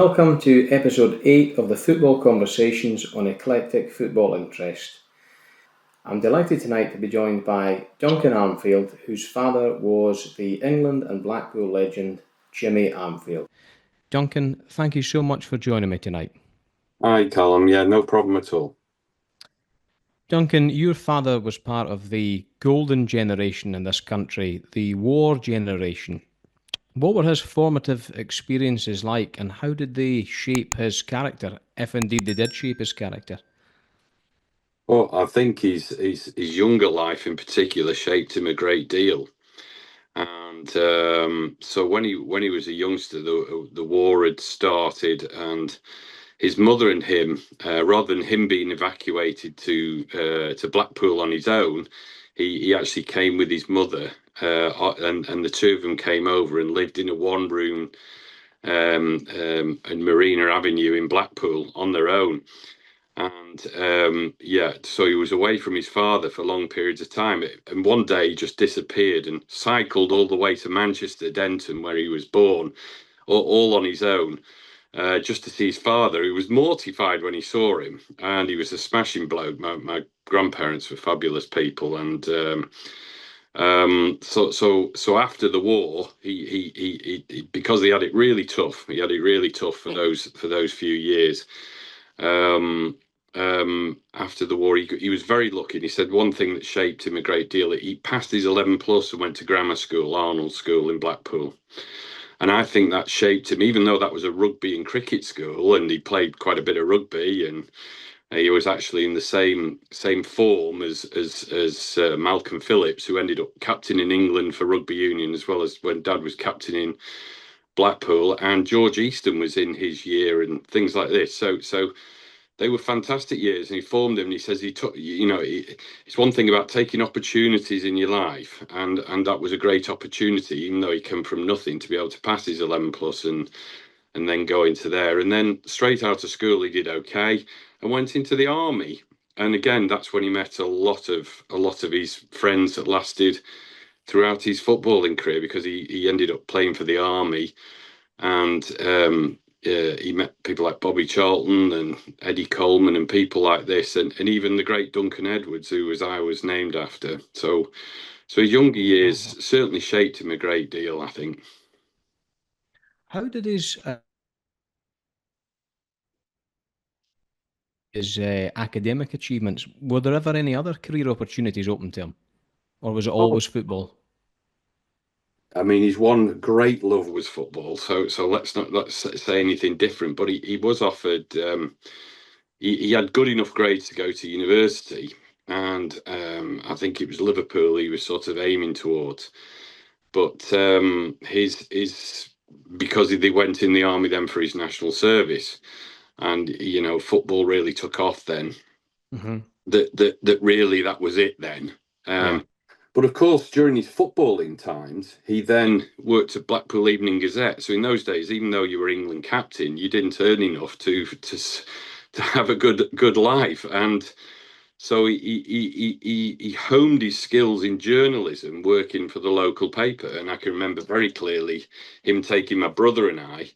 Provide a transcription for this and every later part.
Welcome to episode 8 of the Football Conversations on Eclectic Football Interest. I'm delighted tonight to be joined by Duncan Armfield, whose father was the England and Blackpool legend Jimmy Armfield. Duncan, thank you so much for joining me tonight. Hi, Callum. Yeah, no problem at all. Duncan, your father was part of the golden generation in this country, the war generation. What were his formative experiences like, and how did they shape his character, if indeed they did shape his character? Well, I think his younger life in particular shaped him a great deal. And so when he was a youngster, the war had started, and his mother and him, rather than him being evacuated to Blackpool on his own, he actually came with his mother, and the two of them came over and lived in a one-room in Marina Avenue in Blackpool on their own. And so he was away from his father for long periods of time. And one day he just disappeared and cycled all the way to Manchester, Denton, where he was born, all on his own, just to see his father, who was mortified when he saw him. And he was a smashing bloke. My grandparents were fabulous people. And so after the war, he because he had it really tough. He had it really tough for those few years. After the war, he was very lucky. And he said one thing that shaped him a great deal. He passed his 11 plus and went to grammar school, Arnold School in Blackpool. And I think that shaped him, even though that was a rugby and cricket school, and he played quite a bit of rugby, and he was actually in the same form as Malcolm Phillips, who ended up captaining England for rugby union, as well as when Dad was captaining Blackpool, and George Easton was in his year and things like this. So they were fantastic years, and he formed them. And he says he took, it's one thing about taking opportunities in your life, and that was a great opportunity, even though he came from nothing, to be able to pass his 11 plus and then go into there. And then straight out of school, he did okay and went into the army. And again, that's when he met a lot of his friends that lasted throughout his footballing career, because he ended up playing for the army, and he met people like Bobby Charlton and Eddie Coleman and people like this, and even the great Duncan Edwards, who I was named after. So his younger years certainly shaped him a great deal, I think. How did his academic achievements, were there ever any other career opportunities open to him? Or was it always football? I mean, his one great love was football. So let's say anything different. But he was offered. He had good enough grades to go to university, and I think it was Liverpool he was sort of aiming towards. But his because they went in the army then for his national service, and football really took off then. Mm-hmm. That really, that was it then. But of course, during his footballing times, he then worked at Blackpool Evening Gazette. So in those days, even though you were England captain, you didn't earn enough to have a good life. And so he honed his skills in journalism, working for the local paper. And I can remember very clearly him taking my brother and I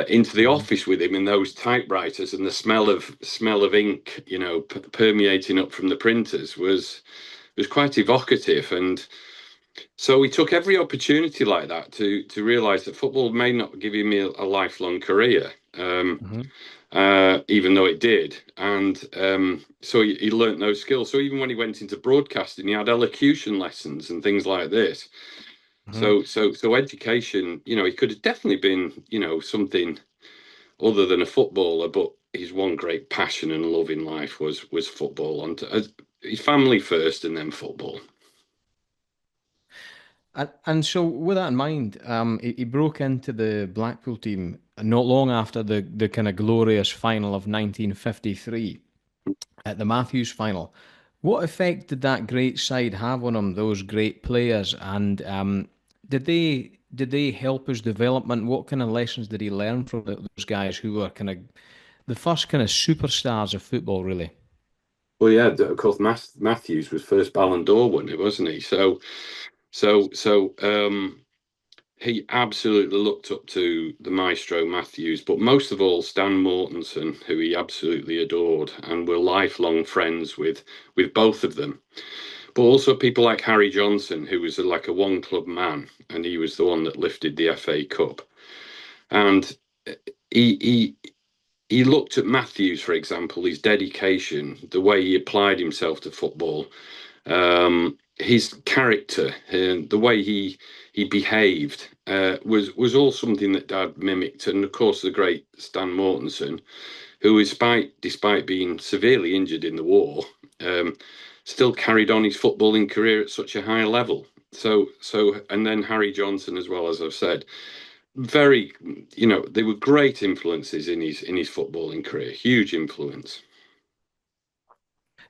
into the office with him in those typewriters, and the smell of ink, permeating up from the printers was quite evocative. And so he took every opportunity like that to realize that football may not give him a lifelong career, even though it did. And so he learnt those skills. So even when he went into broadcasting, he had elocution lessons and things like this. So education, he could have definitely been, something other than a footballer, but his one great passion and love in life was football, and his family first and then football. And so, with that in mind, he broke into the Blackpool team not long after the kind of glorious final of 1953, at the Matthews final. What effect did that great side have on him? Those great players, and did they help his development? What kind of lessons did he learn from those guys who were kind of the first kind of superstars of football, really? Well, yeah, of course, Matthews was first Ballon d'Or winner, wasn't he? So he absolutely looked up to the maestro Matthews, but most of all Stan Mortensen, who he absolutely adored, and were lifelong friends with both of them. But also people like Harry Johnson, who was like a one club man, and he was the one that lifted the FA Cup. And he he he looked at Matthews, for example, his dedication, the way he applied himself to football, his character, and the way he behaved was all something that Dad mimicked. And of course, the great Stan Mortensen, who, despite being severely injured in the war, um, still carried on his footballing career at such a high level. And then Harry Johnson, as well, as I've said, very, they were great influences in his footballing career. Huge influence.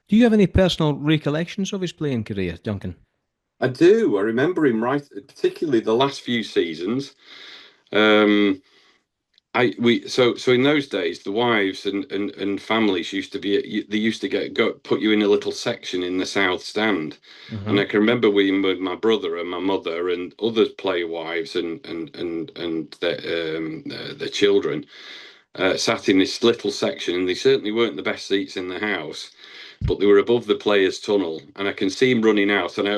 Do you have any personal recollections of his playing career, Duncan? I do. I remember him right, particularly the last few seasons. Um, so in those days, the wives and families used to be they used to put you in a little section in the south stand, and I Mm-hmm. can remember we with my brother and my mother and other player wives and their children sat in this little section, and they certainly weren't the best seats in the house, but they were above the players' tunnel, and I can see him running out. And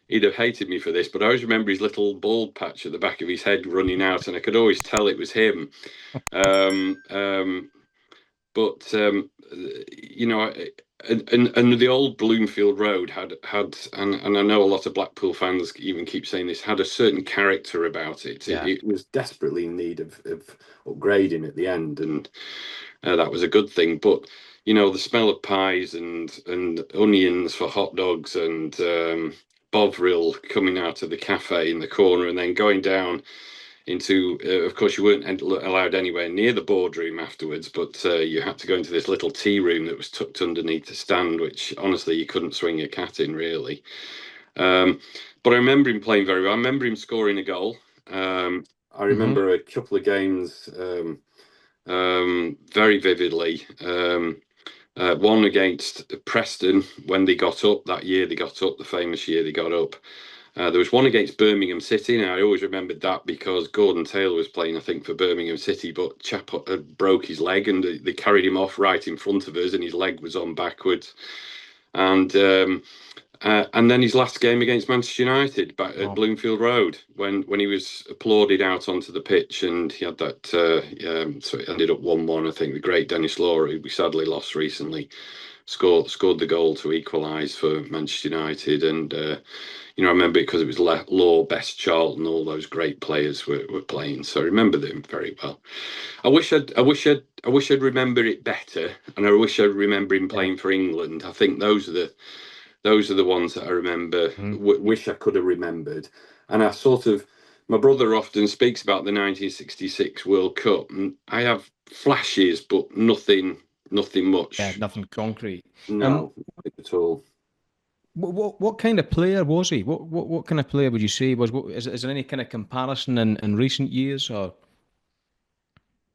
he'd have hated me for this, but I always remember his little bald patch at the back of his head running out, and I could always tell it was him. Um, um, but you know, and the old Bloomfield Road and I know a lot of Blackpool fans even keep saying this, had a certain character about it. Yeah. It was desperately in need of upgrading at the end, and that was a good thing. But the smell of pies and onions for hot dogs and Bovril coming out of the cafe in the corner and then going down into, of course, you weren't allowed anywhere near the boardroom afterwards, but you had to go into this little tea room that was tucked underneath the stand, which honestly you couldn't swing a cat in, really. Um, but I remember him playing very well. I remember him scoring a goal. I Mm-hmm. remember a couple of games very vividly. One against Preston when they got up that year. They got up, the famous year they got up. There was one against Birmingham City, and I always remembered that because Gordon Taylor was playing, I think, for Birmingham City, but chap broke his leg, and they carried him off right in front of us, and his leg was on backwards. And then his last game against Manchester United back at Oh, Bloomfield Road, when he was applauded out onto the pitch, and he had that. So it ended up 1-1. I think the great Dennis Law, who we sadly lost recently, scored the goal to equalise for Manchester United, and I remember it because it was Law, Best, Charlton, all those great players were playing. So I remember them very well. I wish I'd remember it better, and I wish I'd remember him yeah. playing for England. I think those are the ones that I remember. Mm-hmm. Wish I could have remembered. And my brother often speaks about the 1966 World Cup, and I have flashes, but nothing Yeah, much. nothing concrete. Um, No, nothing at all. what kind of player was he? What kind of player would you say was? Is there any kind of comparison in recent years or?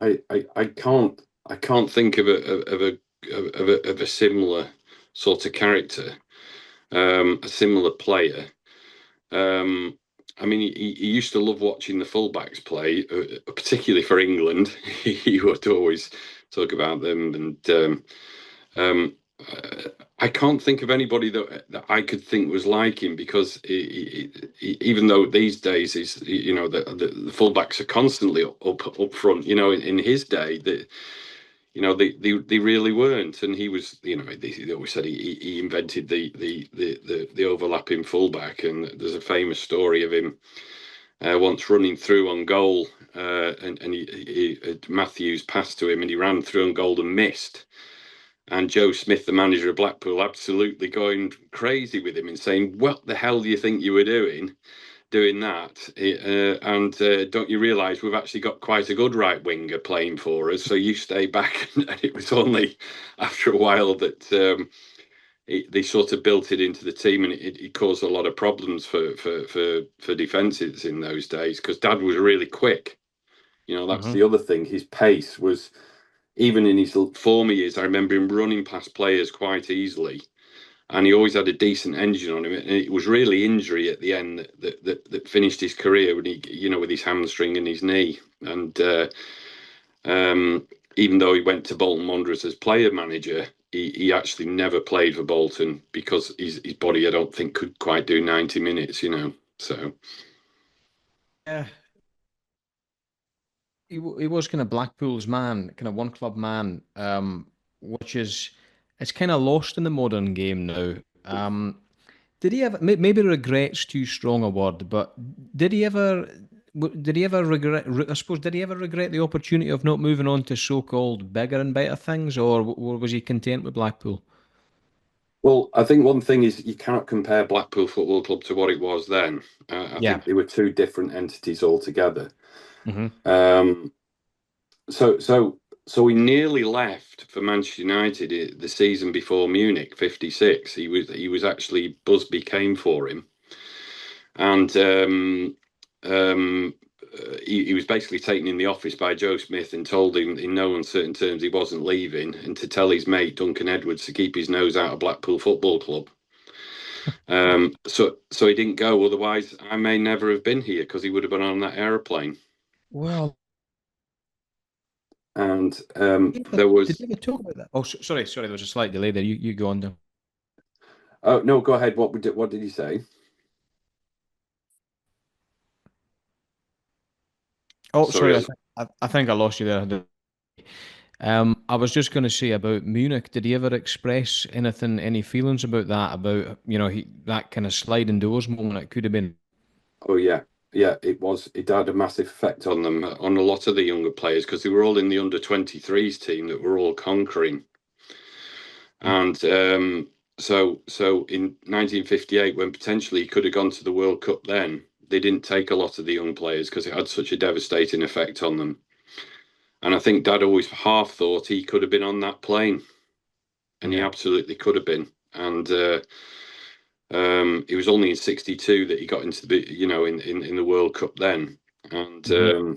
I can't think of a similar sort of character, a similar player. Um, I mean, he used to love watching the fullbacks play, particularly for England. He would always talk about them, and um, I can't think of anybody that I could think was like him because even though these days the fullbacks are constantly up front, in his day they really weren't, and he was, they always said he invented the overlapping fullback, and there's a famous story of him once running through on goal, and Matthews passed to him, and he ran through on goal and missed. And Joe Smith, the manager of Blackpool, absolutely going crazy with him and saying, "What the hell do you think you were doing that? And don't you realise we've actually got quite a good right winger playing for us? So you stay back." And it was only after a while that they sort of built it into the team, and it caused a lot of problems for defences in those days because Dad was really quick. That's Mm-hmm. the other thing. His pace was, even in his former years, I remember him running past players quite easily. and he always had a decent engine on him. And it was really injury at the end that finished his career when he, with his hamstring and his knee. And even though he went to Bolton Wanderers as player manager, he actually never played for Bolton because his body, I don't think, could quite do 90 minutes. So. Yeah, he was kind of Blackpool's man, kind of one club man, which is it's kind of lost in the modern game now. Did he ever? Maybe regret's too strong a word, but did he ever? Did he ever regret? I suppose did he ever regret the opportunity of not moving on to so-called bigger and better things, or was he content with Blackpool? Well, I think one thing is you cannot compare Blackpool Football Club to what it was then. I Yeah. think they were two different entities altogether. Hmm. Um, so he nearly left for Manchester United the season before Munich '56. He was actually Busby came for him, and he was basically taken in the office by Joe Smith and told him in no uncertain terms he wasn't leaving, and to tell his mate Duncan Edwards to keep his nose out of Blackpool Football Club. So he didn't go. Otherwise, I may never have been here because he would have been on that aeroplane. Well, And there did was. you ever talk about that? Oh, sorry, there was a slight delay there. You go on. Oh no, go ahead. What did you say? Oh, Sorry. sorry. I think I lost you there. I was just going to say about Munich. Did he ever express anything, any feelings about that? About that kind of sliding doors moment? It could have been. Oh yeah, yeah. It was. It had a massive effect on them, on a lot of the younger players, because they were all in the under 23s team that were all conquering. And so in 1958, when potentially he could have gone to the World Cup, then they didn't take a lot of the young players because it had such a devastating effect on them. And I think Dad always half thought he could have been on that plane, and he Yeah. absolutely could have been. And it was only in '62 that he got into in the World Cup then. And Hmm.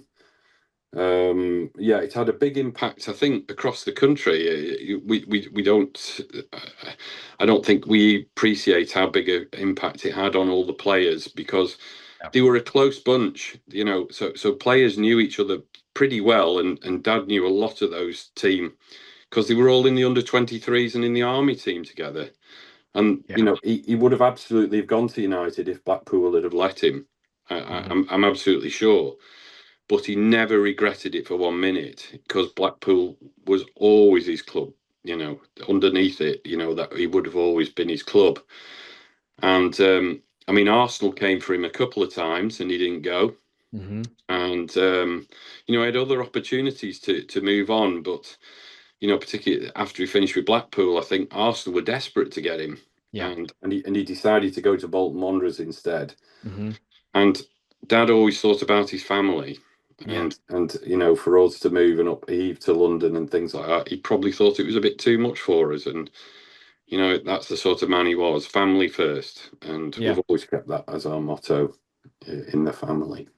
yeah, it had a big impact, I think, across the country. We don't, I don't think we appreciate how big an impact it had on all the players because Yeah. they were a close bunch, so players knew each other pretty well, and Dad knew a lot of those team because they were all in the under 23s and in the army team together. And Yeah. he would have absolutely gone to United if Blackpool had have let him. Hmm. I'm absolutely sure. But he never regretted it for 1 minute because Blackpool was always his club. Underneath it, that he would have always been his club. And I mean, Arsenal came for him a couple of times and he didn't go. Hmm. And he had other opportunities to move on, but particularly after he finished with Blackpool, I think Arsenal were desperate to get him, Yeah. and he decided to go to Bolton Wanderers instead. Hmm. And Dad always thought about his family, Yeah. and for us to move and upheave to London and things like that, he probably thought it was a bit too much for us. And that's the sort of man he was, family first, and Yeah. we've always kept that as our motto in the family.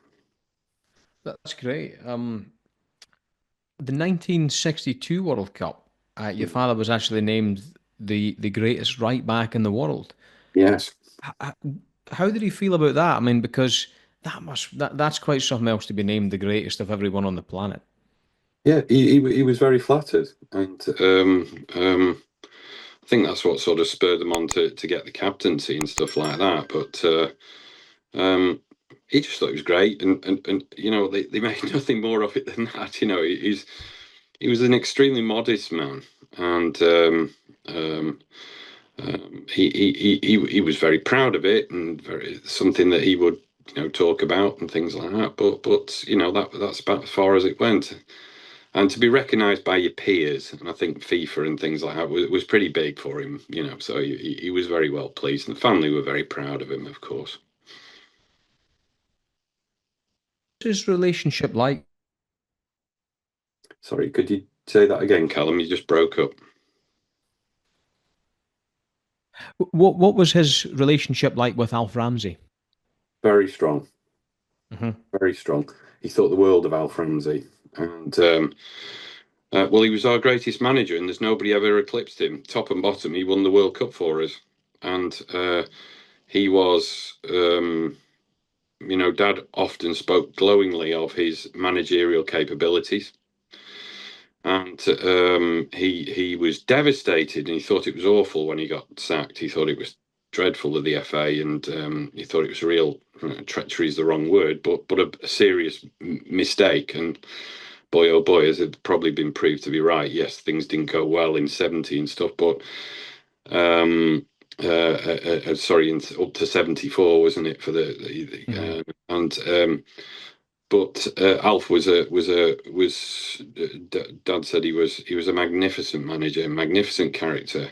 That's great. The 1962 World Cup. Your father was actually named the greatest right back in the world. Yes. H- How did he feel about that? I mean, because that's quite something else to be named the greatest of everyone on the planet. Yeah, he was very flattered, and I think that's what sort of spurred them on to get the captaincy and stuff like that. But he just thought it was great, and they made nothing more of it than that. He was an extremely modest man, and he was very proud of it, and very something that he would talk about and things like that. But that's about as far as it went. And to be recognised by your peers, and I think FIFA and things like that was pretty big for him. So he was very well pleased, and the family were very proud of him, of course. What's his relationship like? Sorry, could you say that again, Callum? You just broke up. What was his relationship like with Alf Ramsey? Very strong, Hmm. very strong. He thought the world of Alf Ramsey, and well, he was our greatest manager, and there's nobody ever eclipsed him. Top and bottom, he won the World Cup for us. and he was. Dad often spoke glowingly of his managerial capabilities, and he was devastated, and he thought it was awful when he got sacked. He thought it was dreadful of the FA, and he thought it was a real treachery is the wrong word, but a serious mistake. And boy, oh boy, has it probably been proved to be right. Yes, things didn't go well in 70 and stuff, but sorry, up to 74, wasn't it, for but Alf Dad said he was a magnificent manager, magnificent character.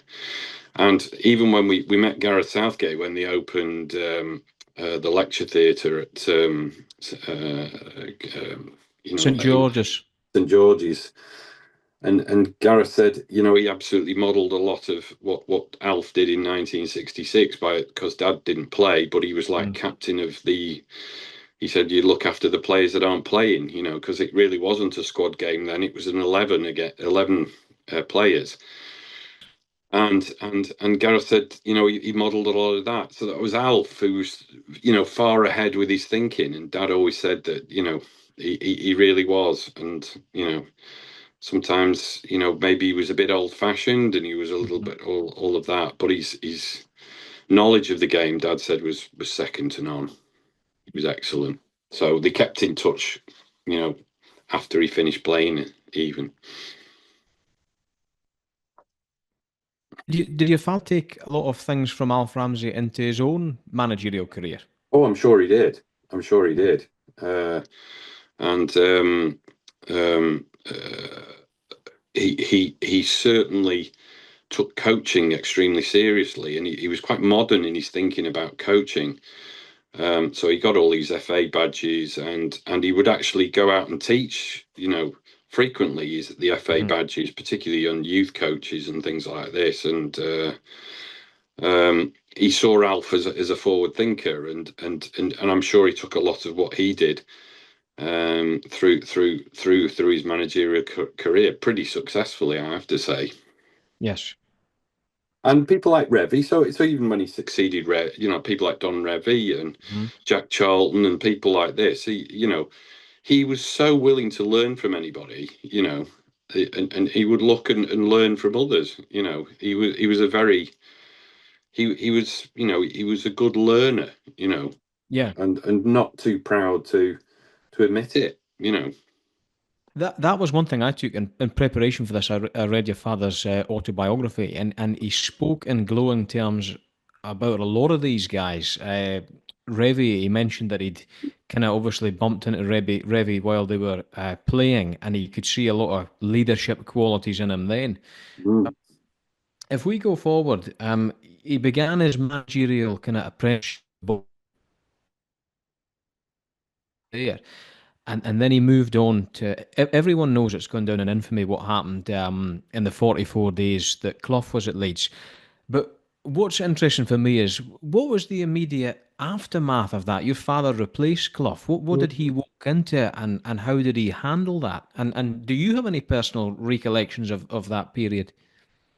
And even when we met Gareth Southgate when they opened the lecture theatre at St George's. St George's, and Gareth said, he absolutely modelled a lot of what Alf did in 1966 because Dad didn't play, but he was like captain of the. He said you look after the players that aren't playing, because it really wasn't a squad game then. It was an 11 players. And Gareth said, he modelled a lot of that. So that was Alf, who was, far ahead with his thinking. And Dad always said that, he really was. And, sometimes, maybe he was a bit old fashioned and he was a little bit all of that. But his knowledge of the game, Dad said, was second to none. He was excellent. So they kept in touch, after he finished playing even. Did your father take a lot of things from Alf Ramsey into his own managerial career? Oh, I'm sure he did. I'm sure he did. And he certainly took coaching extremely seriously, and he was quite modern in his thinking about coaching. So he got all these FA badges, and he would actually go out and teach, frequently the FA badges, particularly on youth coaches and things like this. And he saw Alf as a forward thinker, and I'm sure he took a lot of what he did through his managerial career pretty successfully, I have to say. Yes. And people like Revie, so even when he succeeded, people like Don Revie and Jack Charlton and people like this, he was so willing to learn from anybody, and he would look and learn from others. He was a very he was a good learner, Yeah. and not too proud to admit it, That was one thing I took in preparation for this. I read your father's autobiography, and he spoke in glowing terms about a lot of these guys. Revie, he mentioned that he'd kind of obviously bumped into Revie while they were playing, and he could see a lot of leadership qualities in him then. If we go forward, he began his managerial kind of apprenticeship there. And then he moved on to. Everyone knows it's gone down in infamy what happened in the 44 days that Clough was at Leeds. But what's interesting for me is what was the immediate aftermath of that? Your father replaced Clough. What did he walk into, and how did he handle that? And do you have any personal recollections of that period?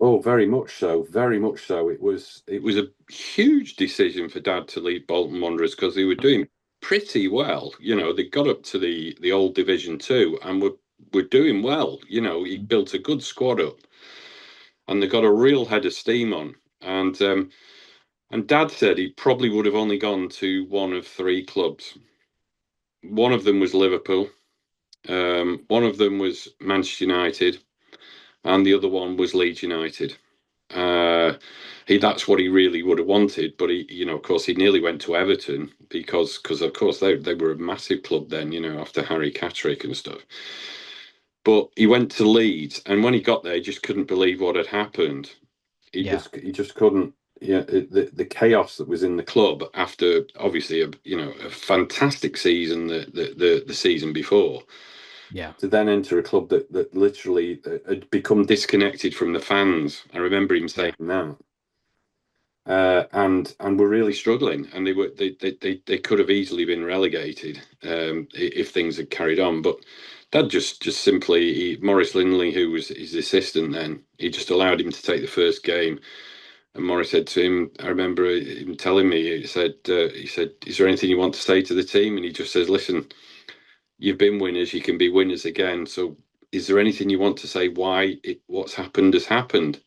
Oh, very much so. Very much so. It was a huge decision for Dad to leave Bolton Wanderers because they were doing pretty well. They got up to the old Division Two and were doing well. He built a good squad up, and they got a real head of steam on. And Dad said he probably would have only gone to one of three clubs. One of them was Liverpool. One of them was Manchester United, and the other one was Leeds United. That's what he really would have wanted, but he, of course, he nearly went to Everton because of course they were a massive club then, after Harry Catterick and stuff. But he went to Leeds, and when he got there, he just couldn't believe what had happened. He just couldn't. Yeah, the chaos that was in the club after obviously a fantastic season the season before. Yeah. To then enter a club that literally had become disconnected from the fans. I remember him saying that. And were really struggling, and they could have easily been relegated if things had carried on. But Dad just simply Maurice Lindley, who was his assistant then, he just allowed him to take the first game, And Morris said to him, I remember him telling me, he said, is there anything you want to say to the team? And he just says, listen, you've been winners, you can be winners again. So is there anything you want to say why what's happened has happened?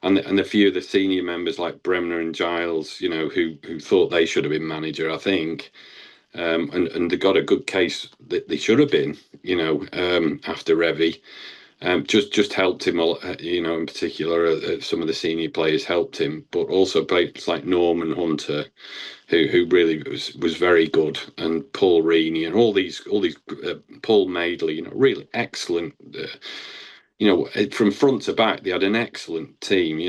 And a few of the senior members like Bremner and Giles, who thought they should have been manager, I think, and they got a good case that they should have been, after Revie. Just helped him, in particular, some of the senior players helped him, but also players like Norman Hunter, who really was very good, and Paul Reaney, and all these Paul Madeley, really excellent. From front to back, they had an excellent team,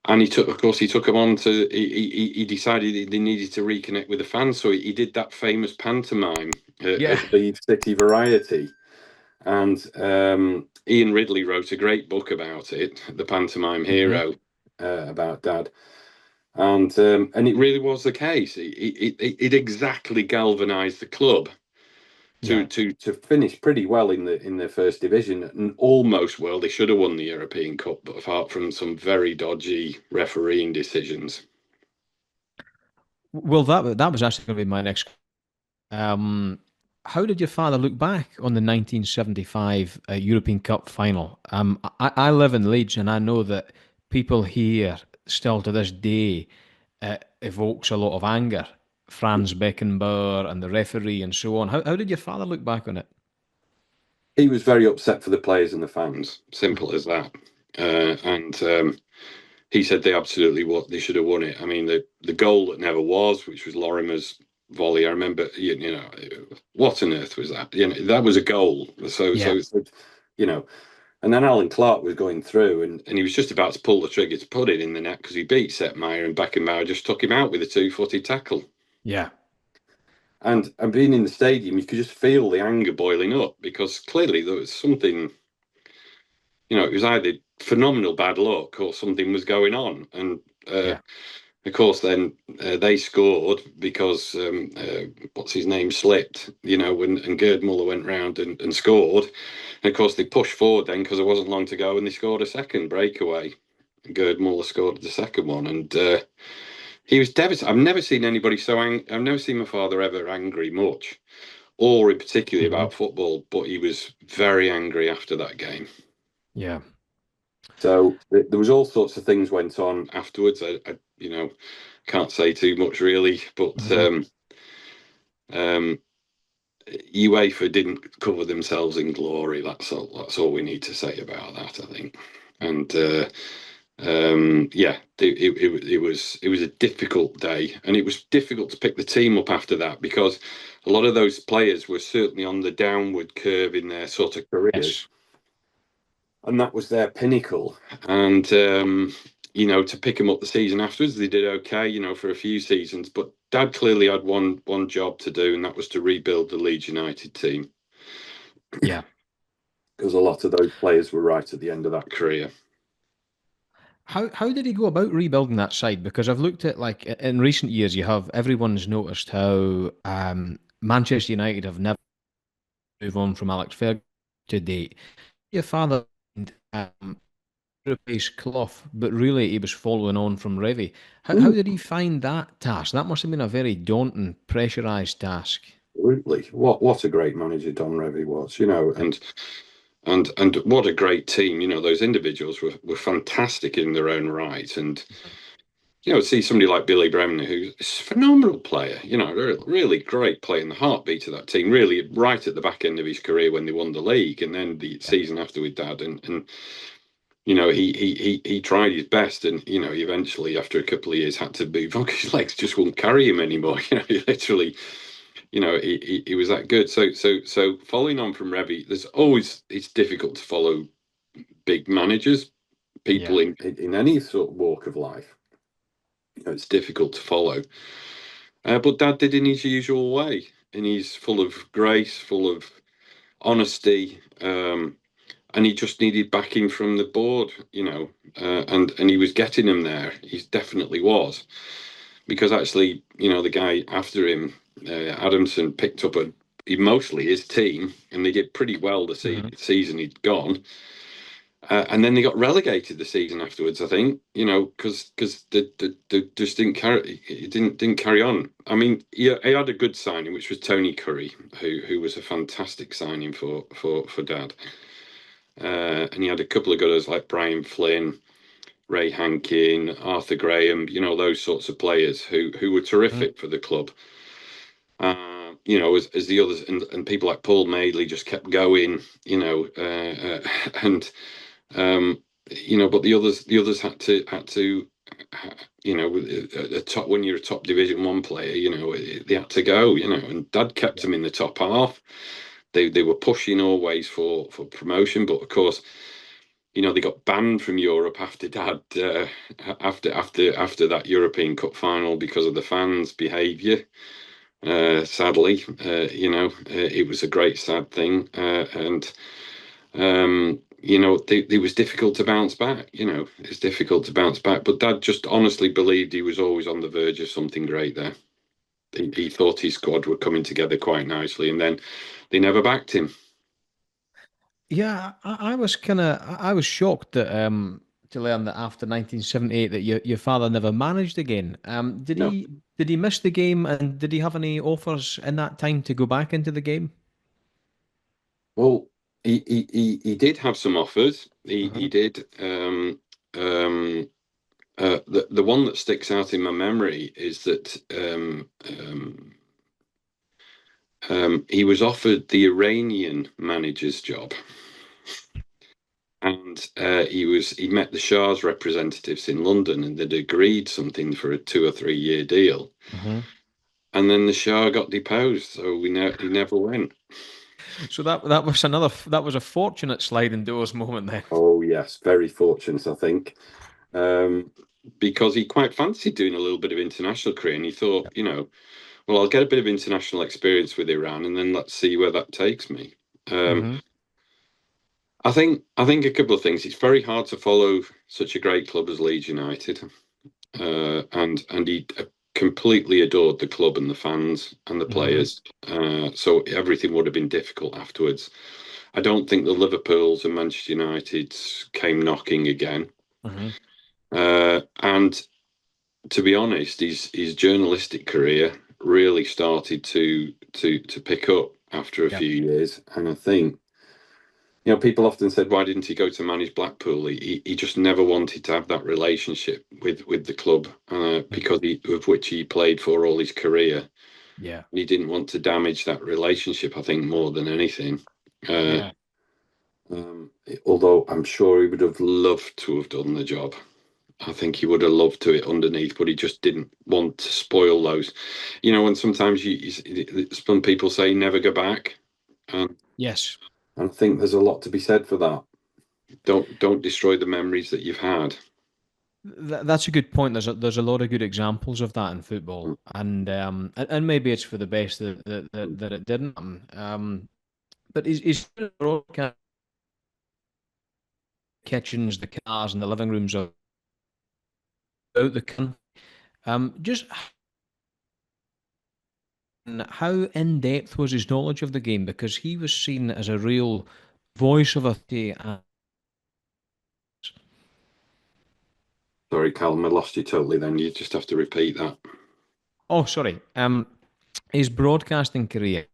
And of course, he took them on to. He decided they needed to reconnect with the fans, so he did that famous pantomime at the City Variety. And Ian Ridley wrote a great book about it, The Pantomime Hero, about Dad. And it really was the case. It exactly galvanised the club to finish pretty well in the first division, and almost well. They should have won the European Cup, but apart from some very dodgy refereeing decisions. Well, that was actually going to be my next. How did your father look back on the 1975 European Cup final? I live in Leeds, and I know that people here still to this day evokes a lot of anger. Franz Beckenbauer and the referee and so on. How did your father look back on it? He was very upset for the players and the fans. Simple as that. And he said they should have won it. I mean, the goal that never was, which was Lorimer's volley. I remember, what on earth was that? That was a goal. So, and then Alan Clark was going through, and he was just about to pull the trigger to put it in the net because he beat Setmeyer, and Beckenbauer just took him out with a 2-footed tackle. Yeah. And being in the stadium, you could just feel the anger boiling up because clearly there was something, it was either phenomenal bad luck or something was going on. And of course, then they scored because what's his name slipped, and Gerd Muller went round and scored. And of course, they pushed forward then because there wasn't long to go, and they scored a second breakaway. Gerd Muller scored the second one, and he was devastated. I've never seen anybody so angry. I've never seen my father ever angry much, or in particularly about football. But he was very angry after that game. Yeah. So there was all sorts of things went on afterwards. I can't say too much really, but UEFA didn't cover themselves in glory. That's all we need to say about that, I think. And it was a difficult day, and it was difficult to pick the team up after that because a lot of those players were certainly on the downward curve in their sort of careers. Yes. And that was their pinnacle. And, to pick them up the season afterwards, they did okay, for a few seasons. But Dad clearly had one job to do, and that was to rebuild the Leeds United team. Yeah. Because a lot of those players were right at the end of that career. How did he go about rebuilding that side? Because I've looked at, like, in recent years, everyone's noticed how Manchester United have never moved on from Alex Ferguson to date. Your father replaced Clough, but really he was following on from Revie. How did he find that task? That must have been a very daunting, pressurised task. Absolutely. What a great manager Don Revie was, and what a great team. Those individuals were fantastic in their own right. And see somebody like Billy Bremner, who's a phenomenal player, really great player in the heartbeat of that team, really right at the back end of his career when they won the league, and then the season after with Dad, and he tried his best, and he eventually after a couple of years had to move on because his legs just wouldn't carry him anymore. He literally, he was that good. So following on from Revie, it's difficult to follow big managers, people in any sort of walk of life. It's difficult to follow. But Dad did in his usual way, and he's full of grace, full of honesty, and he just needed backing from the board, and he was getting them there. He definitely was, because actually, the guy after him, Adamson, picked up mostly his team, and they did pretty well the season he'd gone. And then they got relegated the season afterwards, I think, because they just didn't carry it didn't carry on. I mean, he had a good signing, which was Tony Curry, who was a fantastic signing for Dad. And he had a couple of guys like Brian Flynn, Ray Hankin, Arthur Graham, those sorts of players who were terrific for the club. As the others and people like Paul Madeley just kept going, and but the others had to, a top when you're a top Division One player, they had to go, and Dad kept them in the top half. They were pushing always for promotion, but of course, they got banned from Europe after Dad after that European Cup final because of the fans' behaviour. Sadly, it was a great sad thing, and it was difficult to bounce back. It's difficult to bounce back. But Dad just honestly believed he was always on the verge of something great there. He thought his squad were coming together quite nicely, and then they never backed him. Yeah, I was shocked that to learn that after 1978 that your father never managed again. No. Did he miss the game, and did he have any offers in that time to go back into the game? Well, he did have some offers. He Hmm. did. The one that sticks out in my memory is that he was offered the Iranian manager's job, and he met the Shah's representatives in London, and they'd agreed something for a 2 or 3 year deal. Hmm. And then the Shah got deposed, so he never went. So that was a fortunate sliding doors moment then. Oh yes, very fortunate, I think, um, because he quite fancied doing a little bit of international career, and he thought, well, I'll get a bit of international experience with Iran, and then let's see where that takes me. Um, Hmm. I think a couple of things. It's very hard to follow such a great club as Leeds United, and he completely adored the club and the fans and the Hmm. players. So everything would have been difficult afterwards. I don't think the Liverpools and Manchester Uniteds came knocking again. Hmm. And to be honest, his journalistic career really started to pick up after a Yep. few years, and I think. People often said, why didn't he go to manage Blackpool? He just never wanted to have that relationship with the club because of which he played for all his career. Yeah. He didn't want to damage that relationship, I think, more than anything. Uh, Yeah. Although I'm sure he would have loved to have done the job. I think he would have loved to it underneath, but he just didn't want to spoil those. And sometimes some people say never go back. And Yes. I think there's a lot to be said for that. Don't destroy the memories that you've had. That's a good point. There's a lot of good examples of that in football, and maybe it's for the best that it didn't happen. But he's broadcast kitchens, the cars, and the living rooms of out the country. Just how in depth was his knowledge of the game? Because he was seen as a real voice of authority. Sorry, Callum, I lost you totally then. You just have to repeat that. Oh, sorry. His broadcasting career.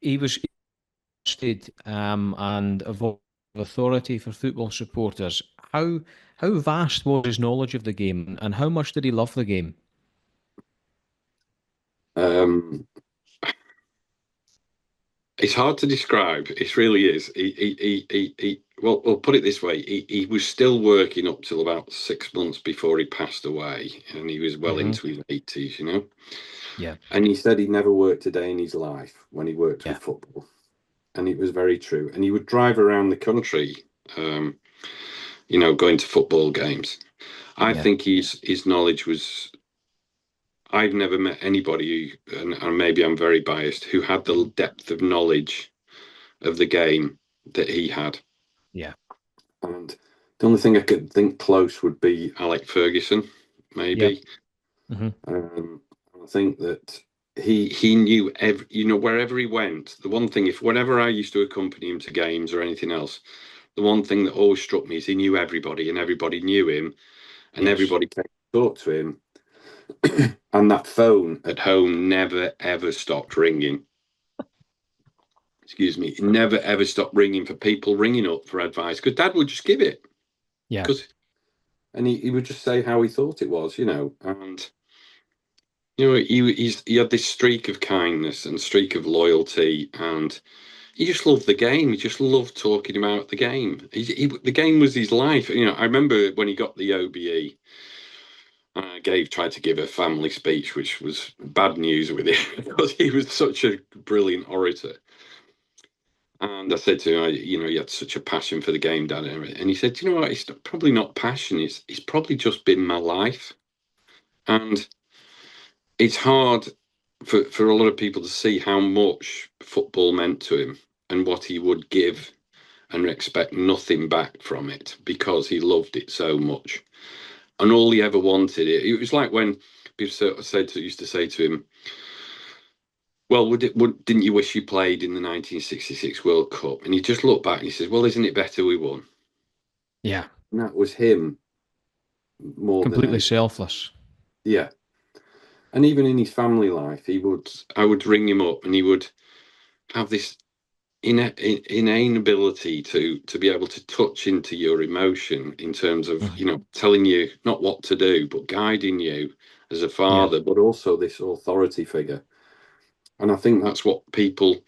He was trusted and a voice of authority for football supporters. How vast was his knowledge of the game, and how much did he love the game? Um, it's hard to describe. It really is. Well, we'll put it this way. He was still working up till about 6 months before he passed away, and he was well Hmm. into his 80s. Yeah, And he said he never worked a day in his life when he worked with yeah, football. And it was very true. And he would drive around the country, um, going to football games. I yeah, think his knowledge was. I've never met anybody who, and maybe I'm very biased, who had the depth of knowledge of the game that he had. yeah, And the only thing I could think close would be Alec Ferguson, yep. maybe. Hmm. I think that he knew wherever he went. The one thing, if whenever I used to accompany him to games or anything else, the one thing that always struck me is he knew everybody and everybody knew him and Yes. everybody came to talk to him. And that phone at home never, ever stopped ringing. Excuse me. It never, ever stopped ringing for people ringing up for advice because Dad would just give it. Yeah. And he would just say how he thought it was, and he had this streak of kindness and streak of loyalty, and he just loved the game. He just loved talking about the game. The game was his life. I remember when he got the OBE, tried to give a family speech, which was bad news with him because he was such a brilliant orator. And I said to him, you had such a passion for the game, Dad. And he said, you know what? It's probably not passion. It's probably just been my life. And it's hard for a lot of people to see how much football meant to him and what he would give and expect nothing back from it because he loved it so much. And all he ever wanted, it was like when people used to say to him, well, didn't you wish you played in the 1966 World Cup? And he just looked back and he says, well, isn't it better we won? Yeah. And that was him more Completely than selfless. yeah. And even in his family life, I would ring him up and he would have this inane ability to be able to touch into your emotion in terms of telling you not what to do but guiding you as a father, but also this authority figure. And I think that's what people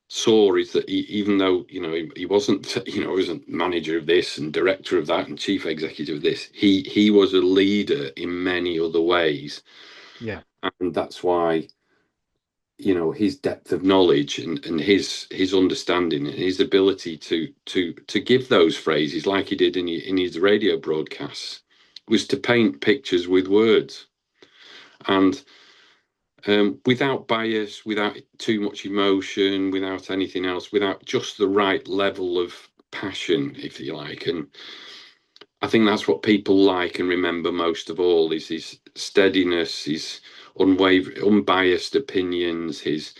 saw, is that even though he wasn't wasn't manager of this and director of that and chief executive of this, he was a leader in many other ways. Yeah. And that's why his depth of knowledge and his understanding and his ability to give those phrases like he did in his radio broadcasts was to paint pictures with words and without bias, without too much emotion, without anything else, without just the right level of passion, if you like. And I think that's what people like and remember most of all, is his steadiness, his unbiased opinions, his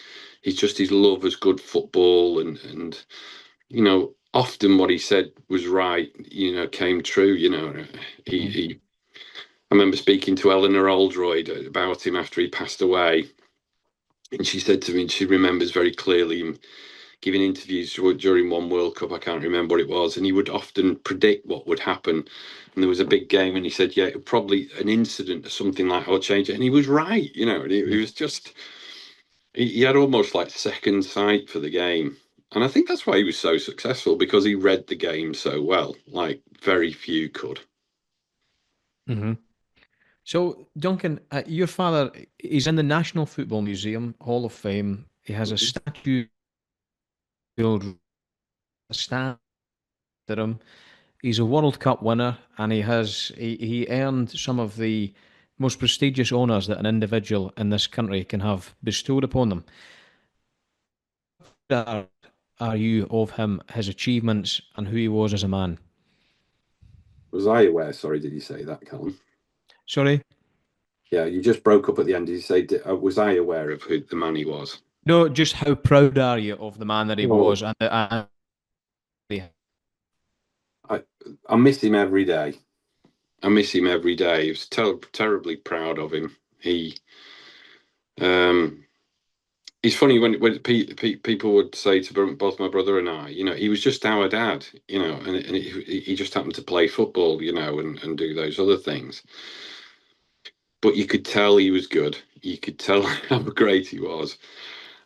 love as good football, and often what he said was right, came true. He I remember speaking to Eleanor Oldroyd about him after he passed away, and she said to me, and she remembers very clearly him giving interviews during one World Cup. I can't remember what it was, and he would often predict what would happen. And there was a big game, and he said, "Yeah, probably an incident or something like that will change it." And he was right, And he was just he had almost like second sight for the game. And I think that's why he was so successful, because he read the game so well, like very few could. Mm-hmm. So, Duncan, your father, he's in the National Football Museum, Hall of Fame. He has a statue built stand to him. He's a World Cup winner, and he earned some of the most prestigious honours that an individual in this country can have bestowed upon them. What are you of him, his achievements, and who he was as a man? Was I aware? Sorry, did you say that, Callum? Sorry? Yeah, you just broke up at the end. Did you say, was I aware of who the man he was? No, just how proud are you of the man that he Oh, was? And I miss him every day. I miss him every day. I was terribly proud of him. Um, it's funny when people would say to both my brother and I, he was just our dad, and he just happened to play football, and do those other things. But you could tell he was good. You could tell how great he was.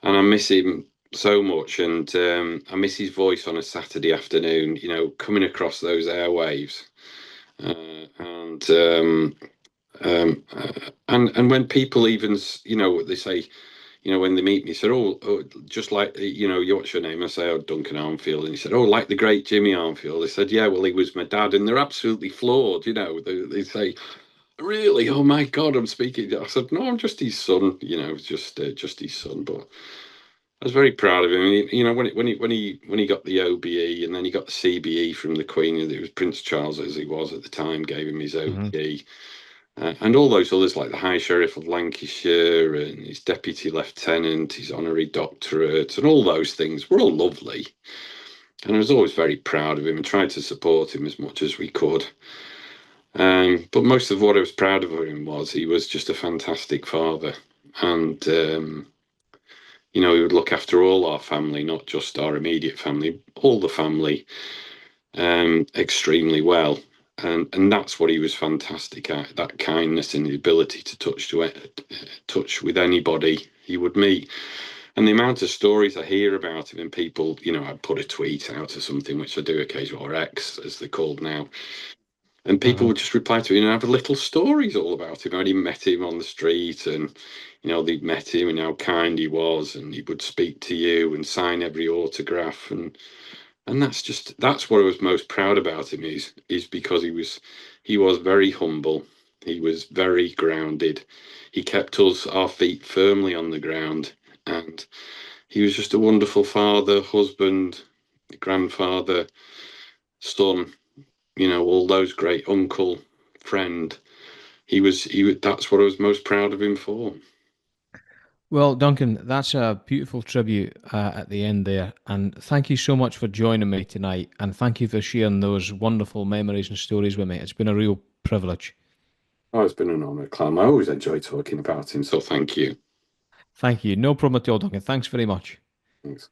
And I miss him so much. And I miss his voice on a Saturday afternoon, coming across those airwaves. And when people even, they say, when they meet me, said, oh, just like, what's your name? I say, oh, Duncan Armfield. And he said, oh, like the great Jimmy Armfield. They said, yeah, well, he was my dad. And they're absolutely floored, they say, really? Oh my God, I'm speaking. I said, no, I'm just his son, just his son. But I was very proud of him. When he got the OBE and then he got the CBE from the Queen, and it was Prince Charles, as he was at the time, gave him his OBE. And all those others, like the High Sheriff of Lancashire and his Deputy Lieutenant, his honorary doctorate, and all those things were all lovely. And I was always very proud of him and tried to support him as much as we could. But most of what I was proud of him was he was just a fantastic father. And, he would look after all our family, not just our immediate family, all the family, extremely well. And that's what he was fantastic at, that kindness and the ability to touch with anybody he would meet. And the amount of stories I hear about him, and people, I'd put a tweet out or something, which I do occasionally, or X as they're called now, and people would just reply to me and have little stories all about him. How he met him on the street, and they'd met him and how kind he was, and he would speak to you and sign every autograph, and that's what I was most proud about him is because he was very humble. He was very grounded. He kept our feet firmly on the ground, and he was just a wonderful father, husband, grandfather, son. All those great uncle, friend. That's what I was most proud of him for. Well, Duncan, that's a beautiful tribute at the end there. And thank you so much for joining me tonight. And thank you for sharing those wonderful memories and stories with me. It's been a real privilege. Oh, it's been an honour, Clem. I always enjoy talking about him, so thank you. Thank you. No problem at all, Duncan. Thanks very much. Thanks.